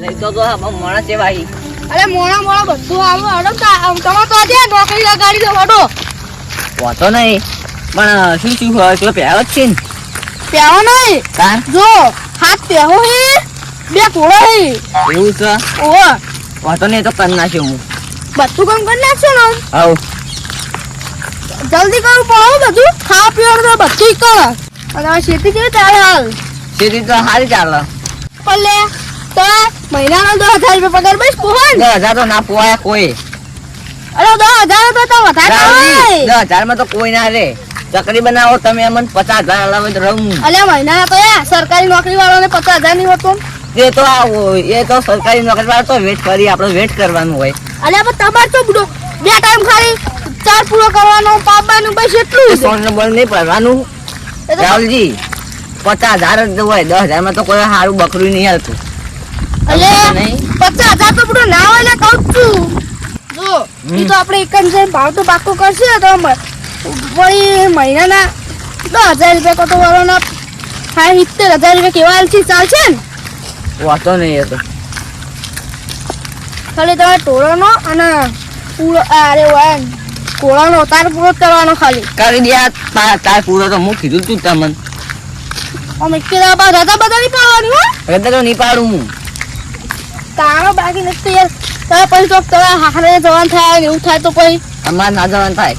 લઈ તો મોણા છે ભાઈ. અરે મોણા બધું આવું હડો તમે તો આજે નોકરી લગાડી દો હડો. વાતો નહીં પણ શું હોય એટલો પહેરો જ છે ને. પહેવો નહીં તાર જો હાથ પહેવો હે બે ઘોડો હે એવું છે. ઓહો વાતો નહીં તો કરી નાખ્યો હું. બધું કામ કરી નાખશો ને આવ જલ્દી કરવું પડે બધું ખાવા પીવાનું તો બધું કરો. અને આ ખેતી કેવી ચાલે હાલ? સીધી તો સારી ચાલે. પલ્લે તો મહિનાનો 10,000 રૂપિયા પગાર બસ પોહન. 10,000 તો ના પોવાય કોઈ. અરે 10,000 તો વધારે હોય. 10,000 માં તો કોઈ ના રે. ચકરી બનાવો તમે અમને 50,000 અલાવે તો રહું. અલે મહિનાના તો સરકારી નોકરી વાળાને 50,000 નહીં હોતું. એ તો એ તો સરકારી નોકરી વાળા તો વેટ કરી આપણે વેટ કરવાનું હોય. અલે પણ તમાર તો બુડો બે ટાઈમ ખાલી ચાર પૂરો કરવાનો પાવાનું બસ એટલું જ. સોન બોલ નહીં પડવાનું રાહુલજી. 50,000 જ હોય. 10,000 માં તો કોઈ સારું બકરું નહીં હાલતું. અલે 50,000 તો બુડો ના હોય ને કહું છું. જો ઈ તો આપણે એક જ ભાવ તો પાકો કરશે તો વળી મહિનાના 10,000 રૂપિયા તો વાળાના 70,000 રૂપિયા કેવા હાલથી ચાલશે ને? વાતો નહીં એ તો. ખાલી તમારે ટોળાનો અને અરે વાન કોળાનો તાર પૂરો કરવાનો ખાલી કરી દે. તાર પૂરો તો હું કીધું તું તમને. અમે કેદા બા રજા બધા નહીં પાડવાની હો. રજા તો નહીં પાડું હું. તારો બાકી નથી યાર. તારે પછી તો તારા હારે જવાન થાય ને એવું થાય તો પછી અમારે ના જવાનું થાય.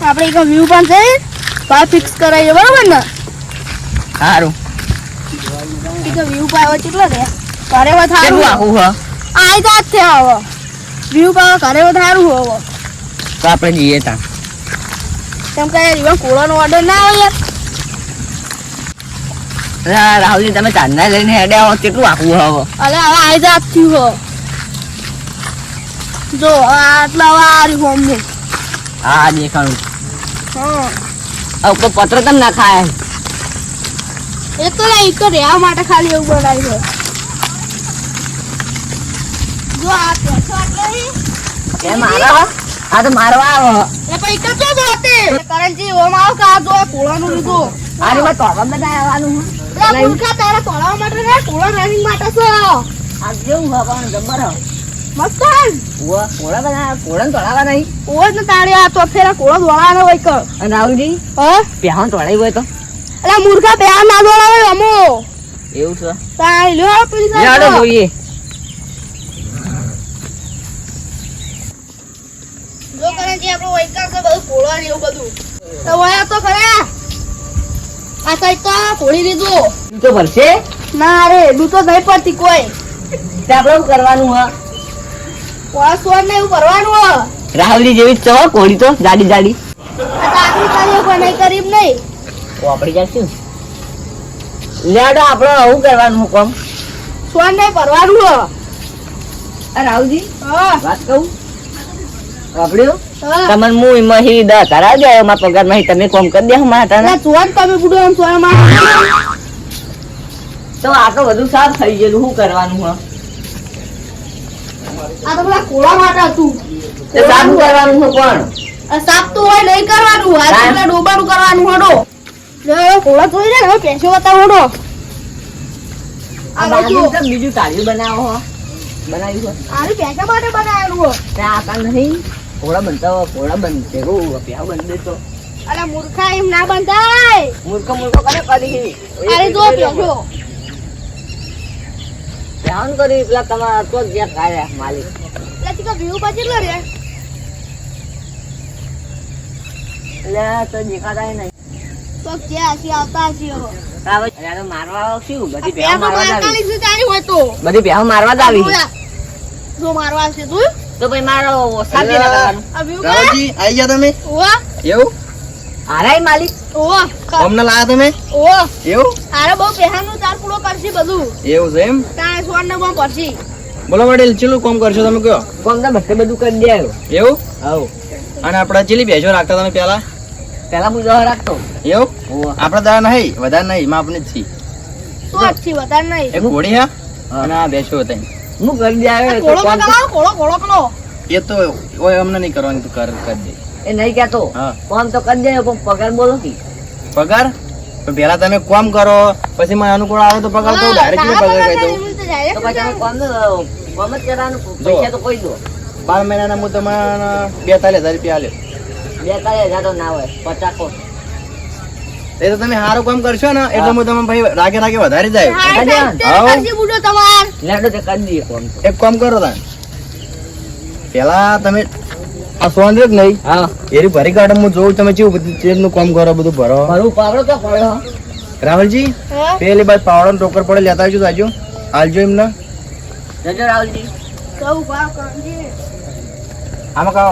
આપણે એક વ્યૂ પણ છે ભાવ ફિક્સ કરાવીએ બરોબર ને? સારું. એક વ્યૂ પાવ કેટલો રે ઘરે કેટલું વધારું આખું હ આઈ જાત છે હવે વ્યૂ પાવ ઘરે વધારું હવે તો આપણે જઈએ ત્યાં. કેમ કે યાર કોળાનો ઓર્ડર ના હોય યાર. રાહુલજી તમે ચાંદના લઈને હેડે આવો કેટલું આખું હવે. અલે હવે આઈ જાત થયું હો. જો આટલા વારી હોમ ને હા દેખાણું. હા ઉપર પત્ર કેમ ના ખાય? એ તો રહેવા માટે ખાલી એવું બનાવ્યું છે. જો આ પેસો આટલો હી એ મારા આ તો મારવા આવો. એ પછી કતો જોતે કરંજી ઓમ આવ કા જો કોળાનું લીધું. આની માં તોડવા બધા આવવાનું. લા મુલકા તારા તોડવા માટે ને કોળા રનિંગ માટે છે. આ જેવું હવાનું જબર હ. મસ્ત કોળા બધા કોળા તોડાવા નહીં. ઓજ ને તારે આ તો ફેરા કોળા દોડાવાનો હોય કર. અને રાહુલજી હા પ્યાહણ તોડાવી હોય તો અલા મૂર્ખા બે ના દોડાવે અમો. એવું છે. તાઈ લ્યો પેલી જાડો જોઈએ. જો કરંજી આપણો વૈકા છે બધું કોળા ને એવું બધું. તો વયા તો ખરે આ સાઈડ તો કોળી લીધું. તું તો ભરશે ના રે દૂધ તો નહીં પડતી કોઈ. તે આપણે શું કરવાનું હ? કોળા સ્વાદ ને એવું કરવાનું હો. રાહુલજી જેવી જ છે હો કોળી તો જાડી જાડી. આ તાકરી કરીએ કોઈ નહીં કરીબ નહીં. તો આપડી જશું લેડો આપણે શું કરવાનું હુકમ? સ્વાદ નહીં ભરવાનું હો. રાહુલજી હા વાત કહું આપડ્યું હા તમને હું એમાં 10,000 આવી જાય મારા પગાર માં તમે કોમ કરી દે મારા ના સ્વાદ તમે બુડો એમ સ્વાદ માં તો આ તો બધું સાફ થઈ ગયેલું શું કરવાનું હ? આ તો પેલા કોળા માટે હતું. તે સાફ કરવાનું છે પણ આ સાફ તો હોય નહીં કરવાનું. આ તો પેલા ડોબાનું કરવાનું હડો. જો કોળા જોઈ રે હવે પેસો બતાવો હડો. આ બાજુ તો બીજું તાળીયું બનાવો હો બનાવ્યું હોય આરે પેસા માટે બનાવેલું હો. ત્યાં આકા નહીં કોળા બનતા હોય કોળા બનશે પ્યાવ બન દેતો. અલા મૂર્ખા એમ ના બંધાય. મૂર્ખો કરે કરી અરે જો પેસો ધ્યાન કરી પેલા તમારા તો જ જ્યાં કાઢ્યા માલિક. એટલે તીકો વ્યૂ પાછળ રે એટલે તો દેખાતા નહીં. તો જે હસી આવતા હસી હો. અરે મારવા શું બધી પેસો પ્યાવ મારવા જ આવી. 45 રૂપિયાની હોય તો બધી પ્યાવ મારવા જ આવી. જો મારવા આવશે તું તો ભાઈ મારો સાથી ના કરવાનું. આ વ્યૂ રાવજી આઈ ગયા તમે? ઓવા એવું હારાય માલિક ઓવા અમને લાયા તમે? ઓવા એવું આરે બહુ પેહાનું તાર પૂરો કરશે બધું. એવું છે એમ? તારે સ્વાદ ને બહુ પડશે. બોલો વડીલ ચેલું કામ કરશો તમે કયો? કોમ તો બધું કરી દે આવ્યો. એવું? હવ અને આપડા ચેલી બેસો રાખતા તમે પેલા? પેલા હું દવા રાખતો. એવું? ઓવા આપડા દાડા નહીં વધારે નહીં માપની જ છી. તો અચ્છી વધારે નહીં. એક ઘોડી હા અને આ બેસો હતા હું કરી દે આવ્યો તો કોળો કોમ તો- કરાવો કોળો કરો. એ તો ઓય અમને નહીં કરવાની તું કરી દે. એ નહીં કેતો હા કોમ તો કરી દે પણ પગાર બોલો કે પગાર પણ પેલા તમે કામ કરો પછી મને અનુકૂળ આવે તો પગાર તો ડાયરેક્ટ પગાર કહી દઉં. તો પછી તમે કોમ જ કરવાનું, પૈસા તો કોઈ દો. 12 મહિનાના હું તમને 42,000 રૂપિયા આલ્યો. 42,000 તો ના હોય, 50 કો. એ તો તમે સારું કામ કરશો ને એટલે હું તમને ભાઈ રાગે રાગે વધારી જાય. લેડો તે કરી દઈએ કોમ તો. એક કામ કરો તમે પેલા તમે આ સોન રહ્યો કે નહીં હા એરી ભરી કાઢો, હું જોઉં તમે ચેકનું કામ કરો, બધું ભરો. ભરું પાવડો તો પડ્યો. રાહુલજી પેલી બાદ પાવડો ને ટોકર પડે લેતા આવજો, તાજો હાલજો એમને. જજો રાહુલજી. આમાં કહો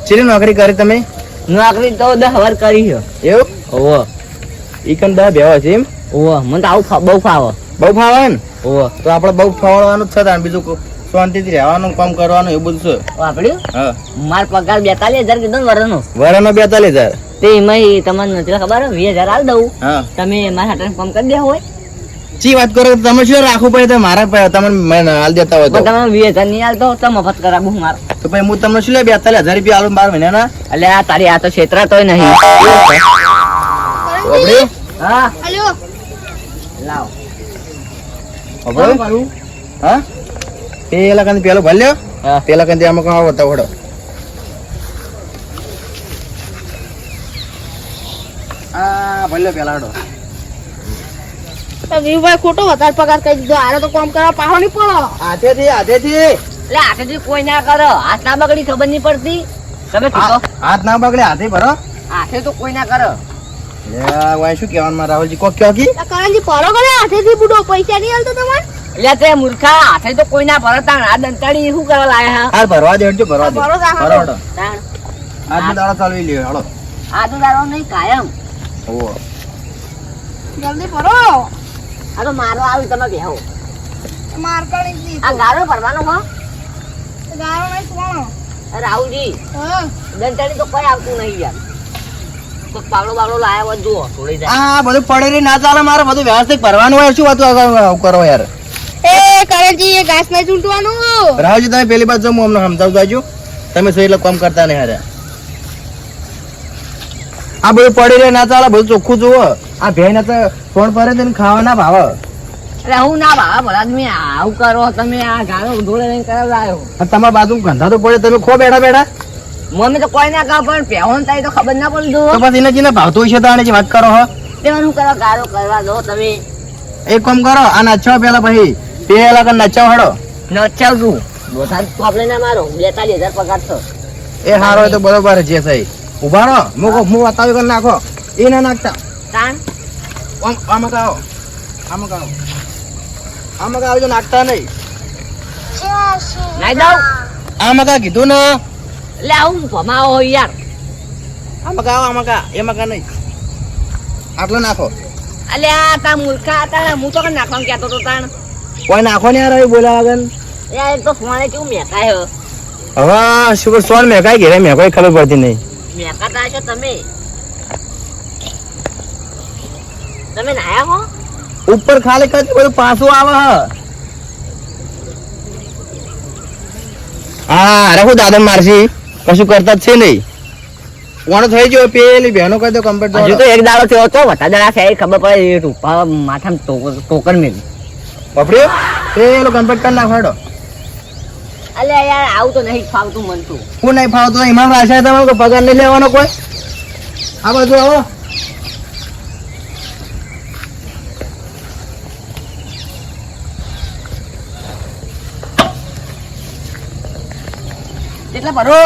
ચેલી નોકરી કરી તમે? નોકરી તો 10 વાર કરી છે. એવું ઓવો ઈકન 10 બેવા છે એમ? ઓવો મને તો આવું બહુ ફાવે. બહુ ફાવે ને? ઓવો તો આપણે બહુ ફાવવાનું જ છે તાણ, બીજું શાંતિથી રહેવાનું, કામ કરવાનું એવું બધું છે. વાપર્યું હા માર પગાર 42,000 કીધો ને વરનો. વરાનો 42,000. તે એમાં તમને નથી ખબર 20,000 હાલ દઉં, હા તમે મારા હાથે કામ કરી દે હોય. ચી વાત કરો તમે? શું રાખવું પડે મારા પાસે? તમને હાલ દેતા હોય પણ તો તમે 20,000 નહીં હાલતો તો મફત કરાવું માર. તો પછી હું તમને શું લે 42,000 રૂપિયા આલું 12 મહિનાના? એટલે આ તારી આ તો ક્ષેત્ર તોય નહીં. ઓબડે હા લાવ. ઓબડે કરું? હા પેલા કંદ પેલો ભલ્યો, હા પેલા કંદ આમાં કહો બતાવડો. આ ભલ્યો પેલા હડો. ખોટો વધારે પગાર કરી દીધો, આરે તો કામ કરવા પાહો નહીં પડો. હાથેથી એટલે હાથેથી કોઈ ના કરો, હાથ ના બગડી ખબર નહીં પડતી. તમે કીધો હાથ ના બગડે, હાથે ભરો. હાથે તો કોઈ ના કરો. શું કહેવાનું મારા રાહુલજી? કોક કયો કી કરણજી પરો કરે હાથેથી બુડો, પૈસા નહીં હાલતો તમારે? એટલે તે મૂર્ખા હાથે તો કોઈ ના ભરતા. આ દંતાળી શું કરવા લાયા હાલ ભરવા દે, હટજો ભરવા દે. ભરો રાખો. ભરો હટો. હા આજનો દાડો ચાલવી લ્યો હળો. આ તો દારો નહીં કાયમ. ઓહો જલ્દી પરો. આ તો મારો આવી તમે બેહો. માર કરણજી આ ગારો ભરવાનો હો ગારો નહીં કોણ? રાહુલજી. હા દંતાળી તો કોઈ આવતું નહીં યાર. તો પાવડો બાવડો લાયા હોય જુઓ થોડી જાય. આ બધું પડેલી ના ચાલે, મારે બધું વ્યવસ્થિત ભરવાનું હોય. શું વાતું આવું કરો યાર? એ કરણજી એ ઘાસ નહીં ચૂંટવાનું. રાહુલજી તમે પેલી બાજુ હું અમને સમજાવતો આવજો, તમે શું એટલે કામ કરતા નહીં હારે. આ બધું પડેલી ના ચાલે, બધું ચોખ્ખું જુઓ. આ ભેણ તો ફોન પડે તેને ખાવા ના ભાવે. એટલે હું ના ભાવા ભલા તમે આવું કરો. તમે આ ગારો ધોળે લઈને કરાવવા આવ્યો. અને તમારા બાજુ ગંધા તો પડે, તમે ખો બેઠા બેઠા. મમ્મી તો કોઈ ના કહો પણ પહેવાનું થાય તો ખબર ના પડી તો દો. પછી એને જેને ભાવતું હોય છે તાણે જે વાત કરો હો. તેવાનું કરો ગારો કરવા દો તમે. એક કામ કરો, આ નચાવ પેલા પછી પેલા કઈ નચાવ હડો. નચાવશું બોથા પ્રોબ્લેમ ના મારો 42,000 પગાર છો. એ હારો હોય તો બરોબર છે થઈ. ઉભા રહો, હું બતાવી કરી નાખો. એ ના નાખતા. તાણ આમાં કાઓ, આમાં કાઓ, આમાં કાઓ, નાખતા નહીં. નાઈ દઉં આમાં કા કીધું ને? એટલે આવું ભમાવો યાર. આમાં કા, આમાં કા, એમાં કા નહીં. આટલો નાખો. એટલે આ તા મૂર્ખા હતા, હું તો કઈ નાખવાનું કહેતો તો તાણ. કોઈ નાખો ને યાર, બોલ્યા વગર. યાર એક તો ફોને કેવું મેકાયો. હવે શું સોન મેકાઈ ઘેરે મેકાઈ ખબર પડતી નહીં. મેકાતા છો તમે. તમે નાયા હો? ઉપર ખાલી કરતી બધું પાછું આવે હ. હા અરે હું દાદા મારસી કશું કરતા જ છે નહીં. કોણ થઈ ગયો? પેલી બહેનો કહી દો કમ્પ્લીટ. હજુ તો એક દાડો થયો હતો, વટા દાડા છે ખબર પડે. એ રૂપા માથામાં ટોકર મેલી. પકડ્યો પેલો કમ્પ્લીટ કરી નાખો હેડો. અલે યાર આવું તો નહીં ફાવતું મન તું. હું નહીં ફાવતું એમાં રાશા તમારો પગાર નહીં લેવાનો કોઈ. આ બાજુ આવો. એટલે ભરો.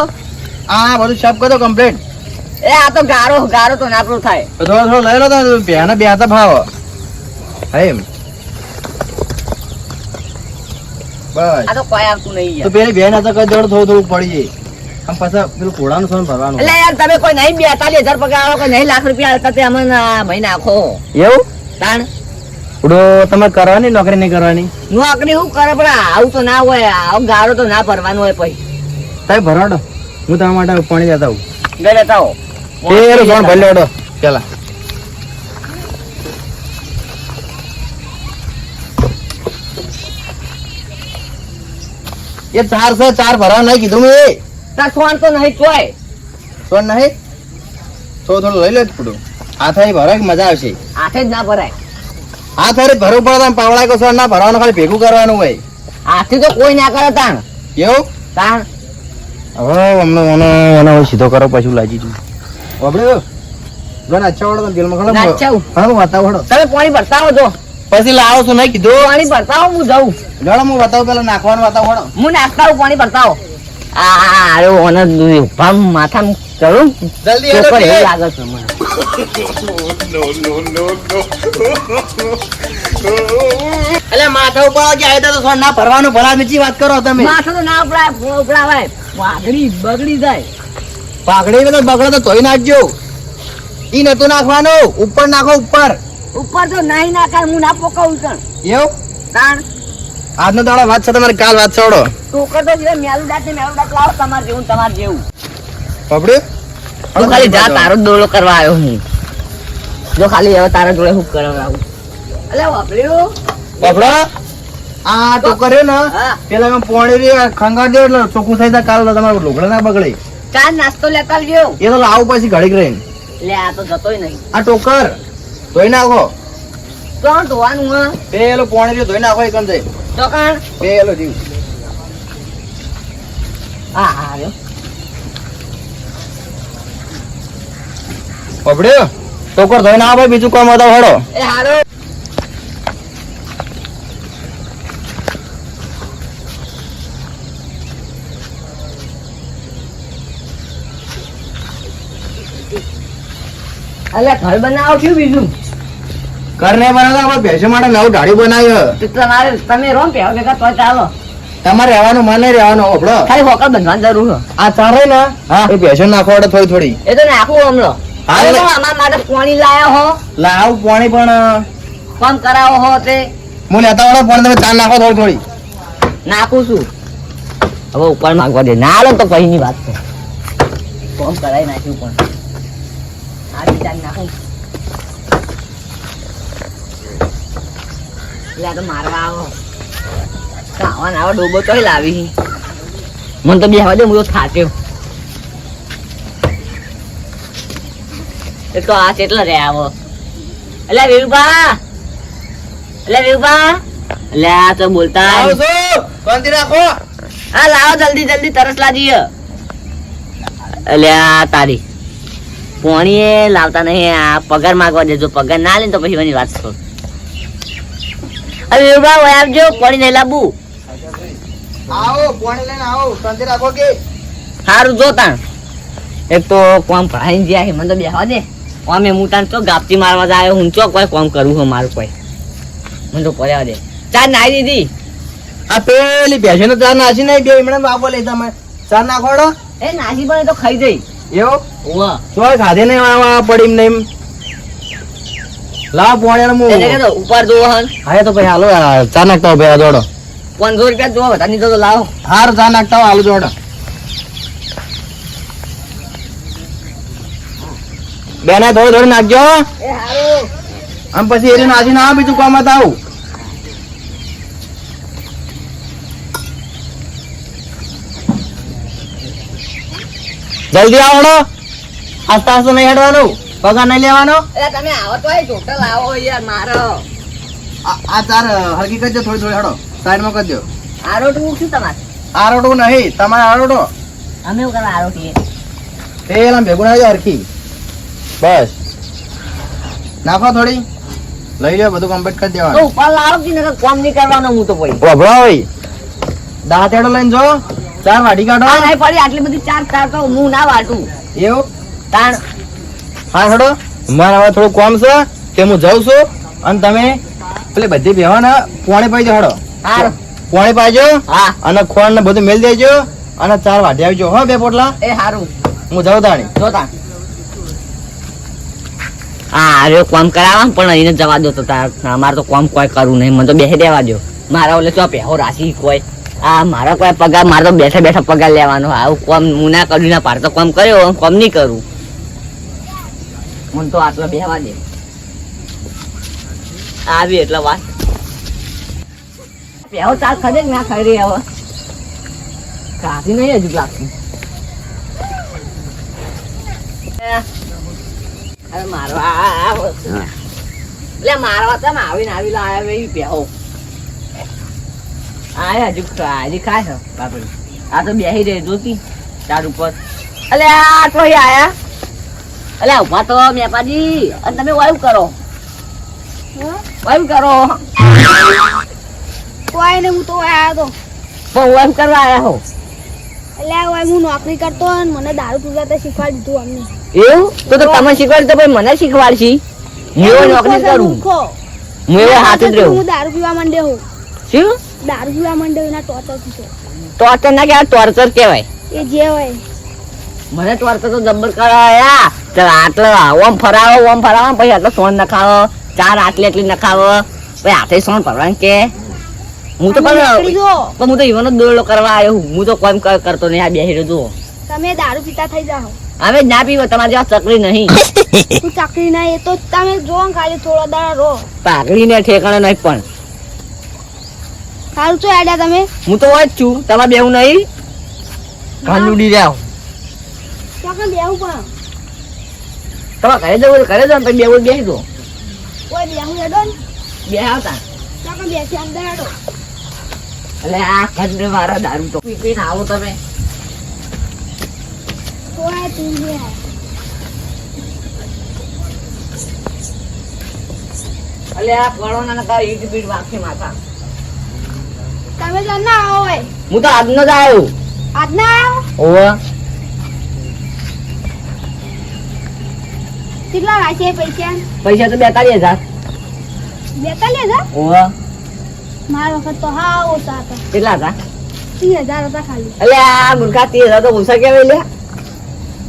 આ બધું સાફ કરો કમ્પ્લીટ. એ આ તો ગારો ગારો તો નાપરો થાય. થોડો થોડો લઈ લો તો બેના બે હાથે ભાવ. એમ બસ. આ તો કોઈ આવતું નહીં તો યાર. પેલી બેન હાથે કઈ દોડ થોડું થોડું પડી જાય. આમ પાછા પેલું ઘોડાનું સોન ભરવાનું. એટલે યાર તમે કોઈ નહીં 42,000 પગાર આવો, કોઈ નહીં લાખ રૂપિયા આલતા તે અમને ભાઈ નાખો. એવું તાણ ઉડો તમારે કરવાની નોકરી નહીં કરવાની? નોકરી શું કરે પણ આવું તો ના હોય. આવું ગારો તો ના ભરવાનું હોય. પછી તમે ભરાડો, હું તમારા માટે પાણી જતા હું. ગઈ લેતા હો. પેલું સોન ભરી લેવડો પેલા. એ ચાર છે, ચાર ભરવા નહીં કીધું મેં. તાર સોન તો નહીં ચોય. સોન નહીં થોડું થોડું લઈ લે થોડું. હાથ હારી ભરો કે મજા આવશે. હાથે જ ના ભરાય. હાથ હારી ભરવું પડે તમે પાવડા કસો ના ભરવાનું, ખાલી ભેગું કરવાનું હોય. હાથથી તો કોઈ ના કરે તાણ. એવું તાણ હવે અમને સીધો કરો પછી લાગી જુ આપણે ઘણા અચ્છા વડો તેલમાં ખડો નાચાવું. હું બતાવો વડો તમે પાણી ભરતા હો જો. પછી લાવો છો નહીં કીધું. પાણી ભરતા હો હું જાઉં. જડો હું બતાવું પેલા નાખવાનું બતાવો વડો. હું નાખતા હું પાણી ભરતા હો. અરે ઓને ઉભા માથામાં ચડું જલ્દી તો હેડો પણ એવું કે. લાગે છે મને. એટલે માથા ઉપર કે આયતા તો સોન ના ભરવાનું ભલા નીચી વાત કરો તમે. માથું તો ના ઉપડાવાય. વાઘડી બગડી જાય. પાઘડી તો બગડે તો ધોઈ નાખજો. ઈ નતું નાખવાનું, ઉપર નાખો ઉપર. ઉપર તો નહીં નાખાય હું ના પોકાવું છું. એવું તાણ આજનો દાડો વાત છે તમારી, કાલ વાત છોડો. ટોકર તો જે મેલું દાંત લાવો તમારે જેવું. પકડ્યું હું ખાલી જા તારો જ દોડો કરવા આવ્યો હું. જો ખાલી હવે તારા જોડે હું કરાવડાવું. અલે વાપર્યું. પકડો આ ટોકર રહ્યો ને હા. પેલા એમાં પોણી રહ્યો ખંગાર દો એટલે ચોખ્ખું થઈ જાય. કાલ તમારે ઢોકળા ના બગડે. ચાર નાસ્તો લેતા આવજો. એ તો લાવું પછી ઘડીક રહીને. લે આ તો જતોય નહીં. આ ટોકર ધોઈ નાખો. કોણ ધોવાનું હા? પેલો પોણી રહ્યો ધોઈ નાખો એકમ જાય. તો કાણ પેલો જીવ હા હા રહ્યો. પકડ્યો ટોકર ધોઈ નાખો ભાઈ, બીજું કોઈ મતો હડો. એ હારો. અલે ઘર બનાવો છું બીજું. કરને બનાવતા આપણે ભેંસો માટે નવું ઢાળી બનાવ્યો. તો તમારે તમે રોમ પહેવા ભેગા તો ચાલો. તમારે રહેવાનું મન નહીં રહેવાનું હોભળો. ખાલી હોકર બંધવાની જરૂર છે. આ ચારે ને હા. એ ભેંસો નાખો એટલે થોડી થોડી એ તો નાખવું હમણો. હા, હવે એટલે- તો અમારા માટે પાણી લાયા હો, લાવ પાણી પણ કામ કરાવો હો તે હું લેતા વાળો પણ તમે ચાર નાખો થોડી થોડી. નાખું છું. હવે ઉપર માંગવા દે ના લો તો કઈ ની વાત છે. કામ કરાવી નાખ્યું પણ આ વિચાર નાખું. એટલે આ તો મારવા આવો કાવાના આવો ડોબો તો લાવી. મને તો બેહવા દે હું તો થાક્યો. એક તો આ કેટલા રે આવો. એટલે વિરુભા, એટલે આ તો બોલતા લાવો છો શાંતિ રાખો. હા લાવો જલ્દી જલ્દી તરસ લાગી હે. એટલે આ તારી પોણી એ લાવતા નહીં. આ પગાર માંગવા દેજો. પગાર ના લે તો પછી એની વાત છો. હવે વિરુભા ઓય આવજો. પોણી નહીં લાવવું. આવો પાણી લઈને આવો શાંતિ રાખો કે. સારું જો તાણ. એક તો કોમ ભણાઈ ગયા છે મને તો બેહવા દે. અમે હું તાણ તો ગાપતી મારવા જાય હું ચો કોઈ કોમ કરવું છે મારું કોઈ. મને તો પડ્યા દે. ચાર નાઈ દીધી. આ પેલી ભેંસો નો ચાર નાસી નહીં બે હમણાં બાપો લઈ તમે ચાર નાખોડો. એ નાસી પણ એ તો ખાઈ જઈ. એવું વાહ. ચોય ખાધે નહીં આવા પડી એમ નહીં. લાવ પાણી એને હું કહેતો ઉપર જોવો હન. હા તો પછી હાલો ચા નાખતા હો ભેગા જોડો. 500 રૂપિયા જોવો વધારે નહીં તો લાવો. હાર ચા નાખતા હો હાલો જોડો. બેના થોડી થોડી નાખજો. એ હારું. આમ પછી એરી નાસી ના બીજું કામ આવું. જલ્દી આવો. આસ્તા આસ્તા નહીં હેડવાનું, પગાર નહીં લેવાનો. એટલે તમે આવો તો એ ચોટલ આવો યાર મારો. આ ચાર હરકી કરજો થોડી થોડી હેડો સાઈડમાં કરજો. આરોટવું શું તમારે? આરોડું નહીં તમારે આરોડો અમે એવું કરવા આરોટીએ. પેલા ભેગું નાખજો હરકી. બસ નાખો થોડી લઈ લો બધું કમ્પ્લીટ કરી તો દેવાનું. ઉપર લાવો કે નકર કોમ નહીં કરવાનો હું તો પછી. ભાઈ દાંતેડો લઈને જો ચાર વાટી કાઢો. આ નહીં પડી આટલી બધી ચાર તો હું ના વાટું. એવું તાણ હા હેડો મારે હવે થોડું કામ છે કે હું જાઉં છું અને તમે પેલી બધી બેવાના પોણી પાઈ હેડો. હારું. પોણી પાજો હા અને ખોણ ને બધું મેલ દેજો અને ચાર વાટી આવજો હો બે પોટલા. એ હારું. હું જાઉં તાણી. જો તાણ હા અરે કોમ કરાવવા પણ એને જવા દો તો તાર મારે તો કોમ કોઈ કરવું નહીં. મને તો બેસી દેવા દો. મારા ઓલે ચો પહેવો રાશી કોઈ આ મારા કોઈ પગાર મારે તો બેઠા બેઠા પગાર લેવાનો. આવું કોમ હું ના કર્યું ના પાર તો કોમ કર્યો કોમ નહીં કરું. મને તો આટલો બેહવા દે. આવી એટલે વાત પહેવો ચાલ ખરે કે ના ખાઈ રહી હવે કાઢી નહીં હજુ લાગતું. અરે મારવા એટલે મારવા તમે આવીને આવી લાયા ભાઈ બેહો આ હજુ ખાય છે બાપડી આ તો બેહી રહી જોતી ચાર ઉપર અલે આ તો આયા અલે ઉભા તો મેપાજી અને તમે વાયુ કરો વાયુ કરો કોઈ ને હું તો આયા તો પણ વાયુ કરવા આયા હો એટલે આ હું નોકરી કરતો અને મને દારૂ પીવા તો શીખવાડી દીધું અમને એવું તો તમે શીખવાડી તો ભાઈ મને શીખવાડશી હું એવો નોકરી કરું હું એવો હાથ જ રહું હું દારૂ પીવા માંડ્યો હું શું દારૂ પીવા માંડ્યો એના ટોર્ચર થી ટોર્ચર ના કહેવાય ટોર્ચર કહેવાય એ જે હોય મને ટોર્ચર તો જબ્બર કરાયા ચાલ આટલા ઓમ ફરાવો પછી આટલો સોન નખાવો ચાર એટલી નખાવો પછી હાથે સોન ભરવાનું કે હું તો નીકળી જો. પણ હું તો ઈવન જ દોડલો કરવા આવ્યો હું તો કોઈ કરતો નહીં આ બેહી રહ્યો જુઓ તમે દારૂ પીતા થઈ જાઓ હવે જ ના પીવો તમારી જેવા ચકરી નહીં હું ચાકરી ના એ તો તમે જો ને ખાલી થોડા દાડા રહો પાઘડી ને ઠેકાણે નહીં પણ સારું છો આડ્યા તમે હું તો હોય જ છું તમારે બેવું નહીં કાન ઉડી રહ્યા ચાકર બેહું પણ તમારે ઘરે જવું ને પછી બેવું બેસી દો કોઈ બેહું હેડો ને બે આવતા ચાકર બેસી અંદર હેડો એટલે આ ખંડ મારા દારૂ તો પી પીને આવો તમે કોઈ તું બે એટલે આ કોરોના ના ઈટ બીટ વાંખી માથા તમે જ ના આવો હોય હું તો આજનો જ આવ્યો આજ ના આવ્યો ઓવા કેટલા રાખે પૈસા પૈસા તો 42,000 42,000 ઓવા મારા વખત તો હા ઓછા હતા કેટલા હતા 30,000 હતા ખાલી એટલે આ મૂર્ખા 30,000 તો ઓછા કેવાય લે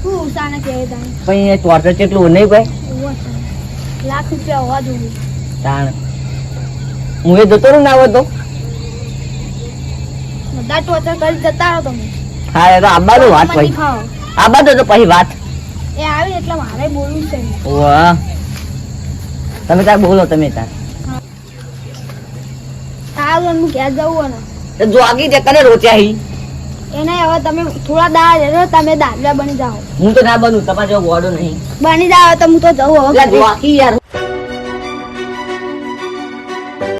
હું ઓછા ને કહેવાય તમે પણ એ ટોર્ચર કેટલું નહીં ભાઈ લાખ રૂપિયા હોવા જોઈએ તાણ હું એ જતો રહું ના હોય તો બધા ટોચર કરી જતા રહો તમે હા એ તો આબા તો વાત મને પછી ખાઓ. આબા તો પછી વાત એ આવી એટલે મારે બોલવું છે ઓવા તમે તાર બોલો તમે તાર સારું હું ઘેર જવું ને તો જો આગી તે કને રોચ્યા હી એને હવે તમે થોડા દાડા રહેજો તમે દાદરા બની જાઓ હું તો ના બનું તમારે જો ગોડો નહીં બની જાઓ તો હું તો જવું હવે એટલે જો આખી યાર